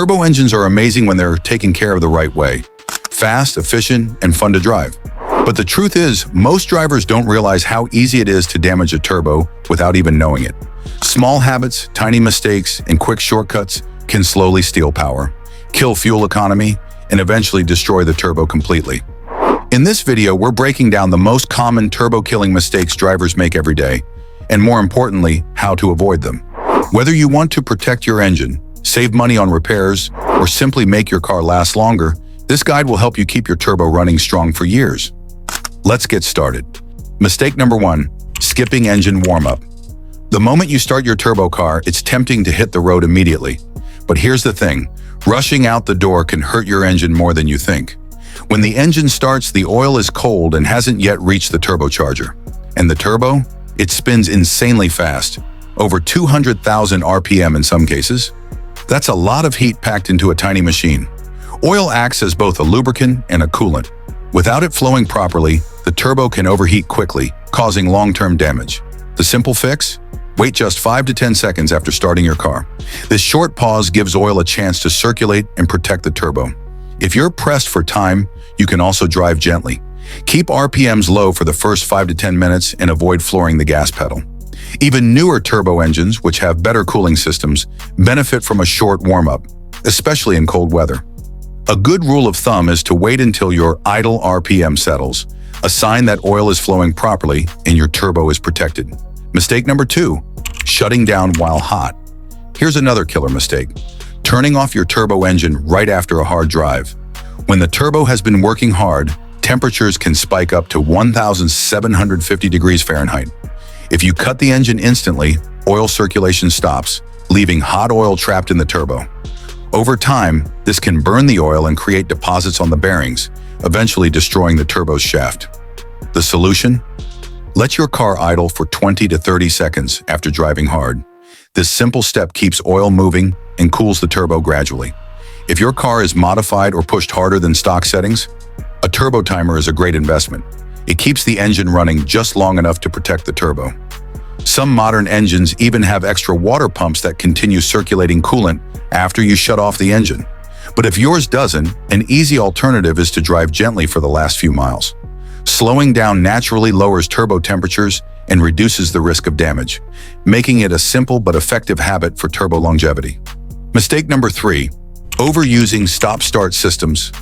Turbo engines are amazing when they're taken care of the right way. Fast, efficient, and fun to drive. But the truth is, most drivers don't realize how easy it is to damage a turbo without even knowing it. Small habits, tiny mistakes, and quick shortcuts can slowly steal power, kill fuel economy, and eventually destroy the turbo completely. In this video, we're breaking down the most common turbo-killing mistakes drivers make every day, and more importantly, how to avoid them. Whether you want to protect your engine, save money on repairs, or simply make your car last longer, this guide will help you keep your turbo running strong for years. Let's get started. Mistake number 1, skipping engine warm-up. The moment you start your turbo car, it's tempting to hit the road immediately. But here's the thing, rushing out the door can hurt your engine more than you think. When the engine starts, the oil is cold and hasn't yet reached the turbocharger. And the turbo? It spins insanely fast, over 200,000 RPM in some cases. That's a lot of heat packed into a tiny machine. Oil acts as both a lubricant and a coolant. Without it flowing properly, the turbo can overheat quickly, causing long-term damage. The simple fix? Wait just 5 to 10 seconds after starting your car. This short pause gives oil a chance to circulate and protect the turbo. If you're pressed for time, you can also drive gently. Keep RPMs low for the first 5 to 10 minutes and avoid flooring the gas pedal. Even newer turbo engines, which have better cooling systems, benefit from a short warm-up, especially in cold weather. A good rule of thumb is to wait until your idle RPM settles, a sign that oil is flowing properly and your turbo is protected. Mistake number 2, shutting down while hot. Here's another killer mistake, turning off your turbo engine right after a hard drive. When the turbo has been working hard, temperatures can spike up to 1,750 degrees Fahrenheit. If you cut the engine instantly, oil circulation stops, leaving hot oil trapped in the turbo. Over time, this can burn the oil and create deposits on the bearings, eventually destroying the turbo's shaft. The solution? Let your car idle for 20 to 30 seconds after driving hard. This simple step keeps oil moving and cools the turbo gradually. If your car is modified or pushed harder than stock settings, a turbo timer is a great investment. It keeps the engine running just long enough to protect the turbo. Some modern engines even have extra water pumps that continue circulating coolant after you shut off the engine. But if yours doesn't, an easy alternative is to drive gently for the last few miles. Slowing down naturally lowers turbo temperatures and reduces the risk of damage, making it a simple but effective habit for turbo longevity. Mistake number 3, overusing stop-start systems.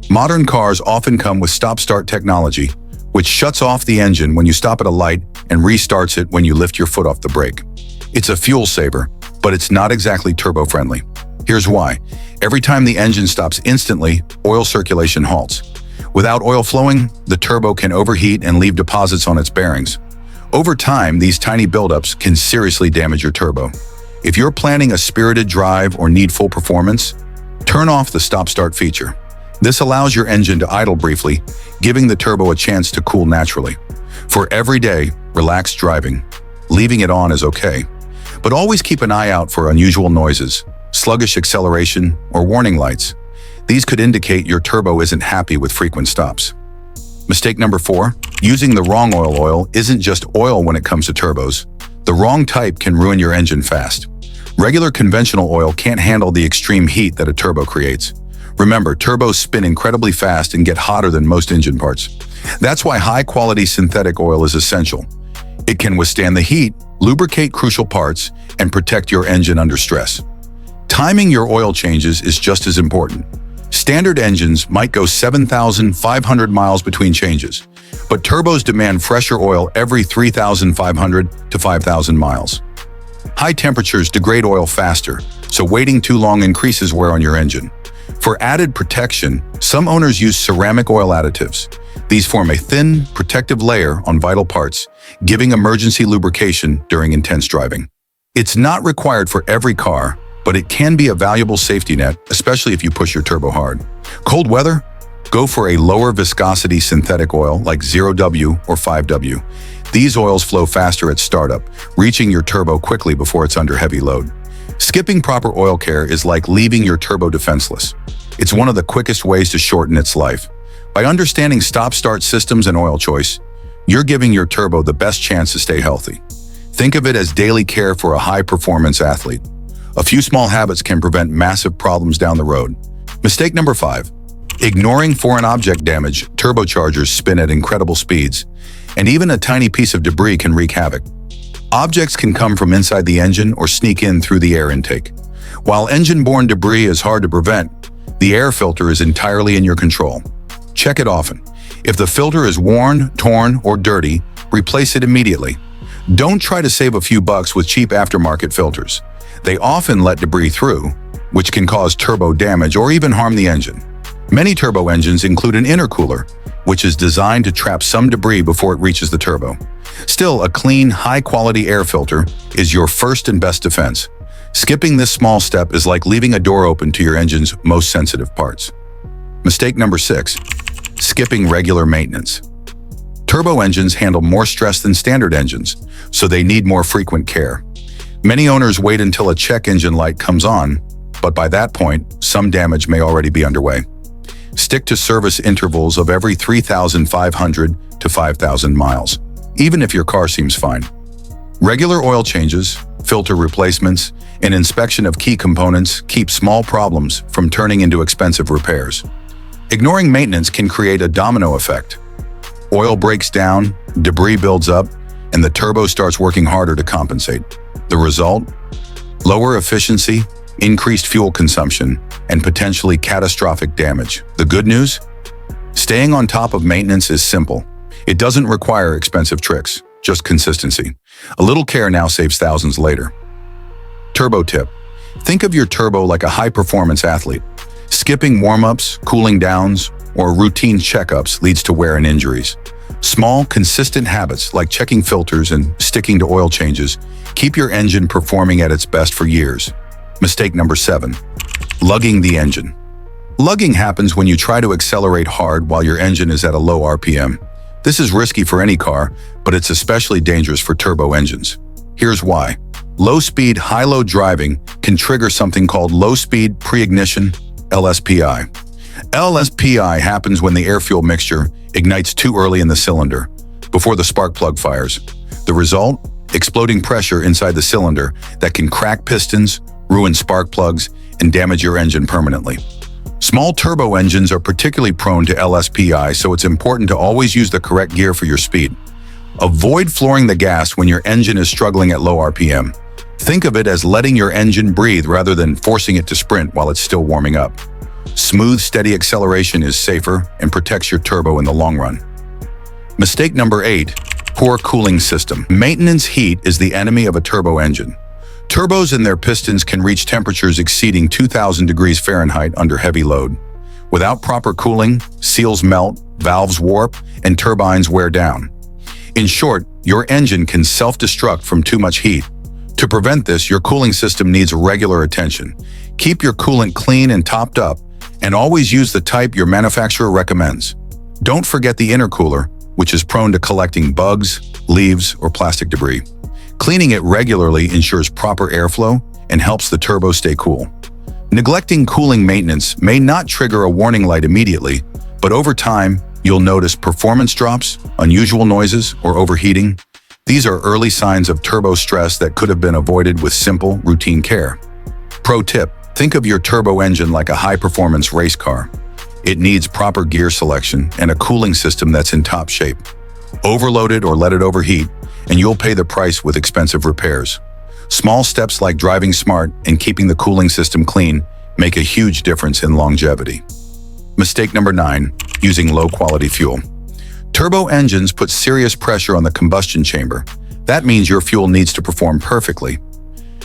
Modern cars often come with stop-start technology, which shuts off the engine when you stop at a light and restarts it when you lift your foot off the brake. It's a fuel saver, but it's not exactly turbo-friendly. Here's why. Every time the engine stops instantly, oil circulation halts. Without oil flowing, the turbo can overheat and leave deposits on its bearings. Over time, these tiny buildups can seriously damage your turbo. If you're planning a spirited drive or need full performance, turn off the stop-start feature. This allows your engine to idle briefly, giving the turbo a chance to cool naturally. For everyday, relaxed driving, leaving it on is okay. But always keep an eye out for unusual noises, sluggish acceleration, or warning lights. These could indicate your turbo isn't happy with frequent stops. Mistake number 4, using the wrong oil isn't just oil when it comes to turbos. The wrong type can ruin your engine fast. Regular conventional oil can't handle the extreme heat that a turbo creates. Remember, turbos spin incredibly fast and get hotter than most engine parts. That's why high-quality synthetic oil is essential. It can withstand the heat, lubricate crucial parts, and protect your engine under stress. Timing your oil changes is just as important. Standard engines might go 7,500 miles between changes, but turbos demand fresher oil every 3,500 to 5,000 miles. High temperatures degrade oil faster, so waiting too long increases wear on your engine. For added protection, some owners use ceramic oil additives. These form a thin, protective layer on vital parts, giving emergency lubrication during intense driving. It's not required for every car, but it can be a valuable safety net, especially if you push your turbo hard. Cold weather? Go for a lower viscosity synthetic oil like 0W or 5W. These oils flow faster at startup, reaching your turbo quickly before it's under heavy load. Skipping proper oil care is like leaving your turbo defenseless. It's one of the quickest ways to shorten its life. By understanding stop-start systems and oil choice, you're giving your turbo the best chance to stay healthy. Think of it as daily care for a high-performance athlete. A few small habits can prevent massive problems down the road. Mistake number 5. Ignoring foreign object damage. Turbochargers spin at incredible speeds, and even a tiny piece of debris can wreak havoc. Objects can come from inside the engine or sneak in through the air intake. While engine-borne debris is hard to prevent, the air filter is entirely in your control. Check it often. If the filter is worn, torn, or dirty, replace it immediately. Don't try to save a few bucks with cheap aftermarket filters. They often let debris through, which can cause turbo damage or even harm the engine. Many turbo engines include an intercooler, which is designed to trap some debris before it reaches the turbo. Still, a clean, high-quality air filter is your first and best defense. Skipping this small step is like leaving a door open to your engine's most sensitive parts. Mistake number 6. Skipping regular maintenance. Turbo engines handle more stress than standard engines, so they need more frequent care. Many owners wait until a check engine light comes on, but by that point, some damage may already be underway. Stick to service intervals of every 3,500 to 5,000 miles, even if your car seems fine. Regular oil changes, filter replacements, and inspection of key components keep small problems from turning into expensive repairs. Ignoring maintenance can create a domino effect. Oil breaks down, debris builds up, and the turbo starts working harder to compensate. The result? Lower efficiency, increased fuel consumption, and potentially catastrophic damage. The good news? Staying on top of maintenance is simple. It doesn't require expensive tricks, just consistency. A little care now saves thousands later. Turbo tip. Think of your turbo like a high-performance athlete. Skipping warm-ups, cooling downs, or routine checkups leads to wear and injuries. Small, consistent habits like checking filters and sticking to oil changes keep your engine performing at its best for years. Mistake number 7. Lugging the engine. Lugging happens when you try to accelerate hard while your engine is at a low RPM. This is risky for any car, but it's especially dangerous for turbo engines. Here's why. Low-speed, high-load driving can trigger something called low-speed pre-ignition, LSPI. LSPI happens when the air-fuel mixture ignites too early in the cylinder, before the spark plug fires. The result? Exploding pressure inside the cylinder that can crack pistons, ruin spark plugs, and damage your engine permanently. Small turbo engines are particularly prone to LSPI, so it's important to always use the correct gear for your speed. Avoid flooring the gas when your engine is struggling at low RPM. Think of it as letting your engine breathe rather than forcing it to sprint while it's still warming up. Smooth, steady acceleration is safer and protects your turbo in the long run. Mistake number 8. Poor cooling system. Maintenance heat is the enemy of a turbo engine. Turbos and their pistons can reach temperatures exceeding 2,000 degrees Fahrenheit under heavy load. Without proper cooling, seals melt, valves warp, and turbines wear down. In short, your engine can self-destruct from too much heat. To prevent this, your cooling system needs regular attention. Keep your coolant clean and topped up, and always use the type your manufacturer recommends. Don't forget the intercooler, which is prone to collecting bugs, leaves, or plastic debris. Cleaning it regularly ensures proper airflow and helps the turbo stay cool. Neglecting cooling maintenance may not trigger a warning light immediately, but over time, you'll notice performance drops, unusual noises, or overheating. These are early signs of turbo stress that could have been avoided with simple, routine care. Pro tip: think of your turbo engine like a high-performance race car. It needs proper gear selection and a cooling system that's in top shape. Overload it or let it overheat, and you'll pay the price with expensive repairs. Small steps like driving smart and keeping the cooling system clean make a huge difference in longevity. Mistake number 9. Using low-quality fuel. Turbo engines put serious pressure on the combustion chamber. That means your fuel needs to perform perfectly.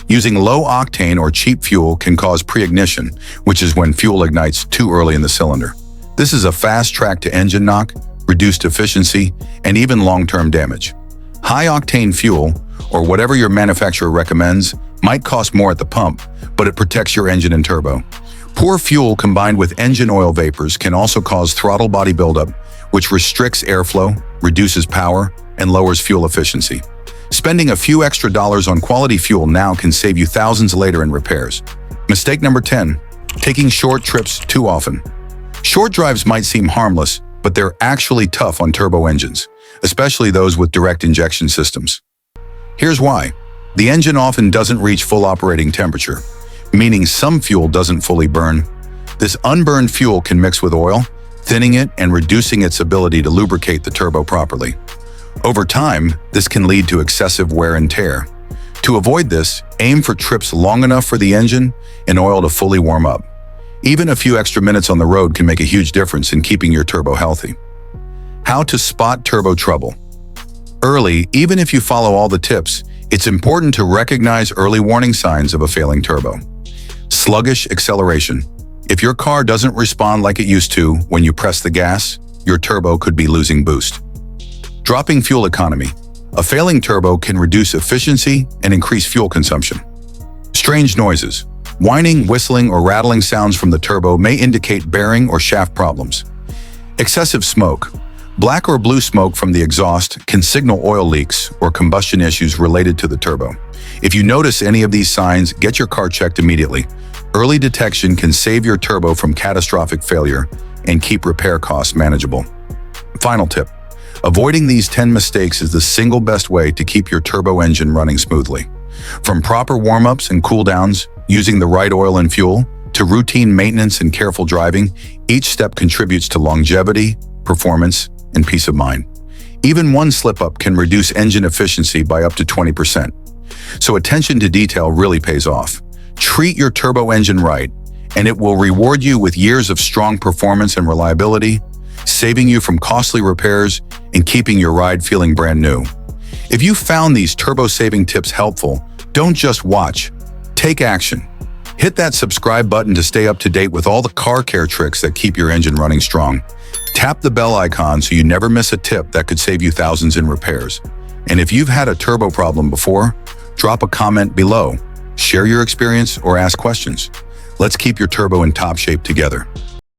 Using low-octane or cheap fuel can cause pre-ignition, which is when fuel ignites too early in the cylinder. This is a fast track to engine knock, reduced efficiency, and even long-term damage. High-octane fuel, or whatever your manufacturer recommends, might cost more at the pump, but it protects your engine and turbo. Poor fuel combined with engine oil vapors can also cause throttle body buildup, which restricts airflow, reduces power, and lowers fuel efficiency. Spending a few extra dollars on quality fuel now can save you thousands later in repairs. Mistake number 10. Taking short trips too often. Short drives might seem harmless, but they're actually tough on turbo engines, especially those with direct injection systems. Here's why. The engine often doesn't reach full operating temperature. meaning some fuel doesn't fully burn. This unburned fuel can mix with oil, thinning it and reducing its ability to lubricate the turbo properly. Over time, this can lead to excessive wear and tear. To avoid this, aim for trips long enough for the engine and oil to fully warm up. Even a few extra minutes on the road can make a huge difference in keeping your turbo healthy. How to spot turbo trouble. Early, even if you follow all the tips, it's important to recognize early warning signs of a failing turbo. Sluggish acceleration. If your car doesn't respond like it used to when you press the gas, your turbo could be losing boost. Dropping fuel economy. A failing turbo can reduce efficiency and increase fuel consumption. Strange noises. Whining, whistling, or rattling sounds from the turbo may indicate bearing or shaft problems. Excessive smoke. Black or blue smoke from the exhaust can signal oil leaks or combustion issues related to the turbo. If you notice any of these signs, get your car checked immediately. Early detection can save your turbo from catastrophic failure and keep repair costs manageable. Final tip. Avoiding these 10 mistakes is the single best way to keep your turbo engine running smoothly. From proper warm-ups and cool-downs, using the right oil and fuel, to routine maintenance and careful driving, each step contributes to longevity, performance, and peace of mind. Even one slip-up can reduce engine efficiency by up to 20%. So attention to detail really pays off. Treat your turbo engine right, and it will reward you with years of strong performance and reliability, saving you from costly repairs and keeping your ride feeling brand new. If you found these turbo-saving tips helpful, don't just watch, take action. Hit that subscribe button to stay up to date with all the car care tricks that keep your engine running strong. Tap the bell icon so you never miss a tip that could save you thousands in repairs. And if you've had a turbo problem before, drop a comment below. Share your experience or ask questions. Let's keep your turbo in top shape together.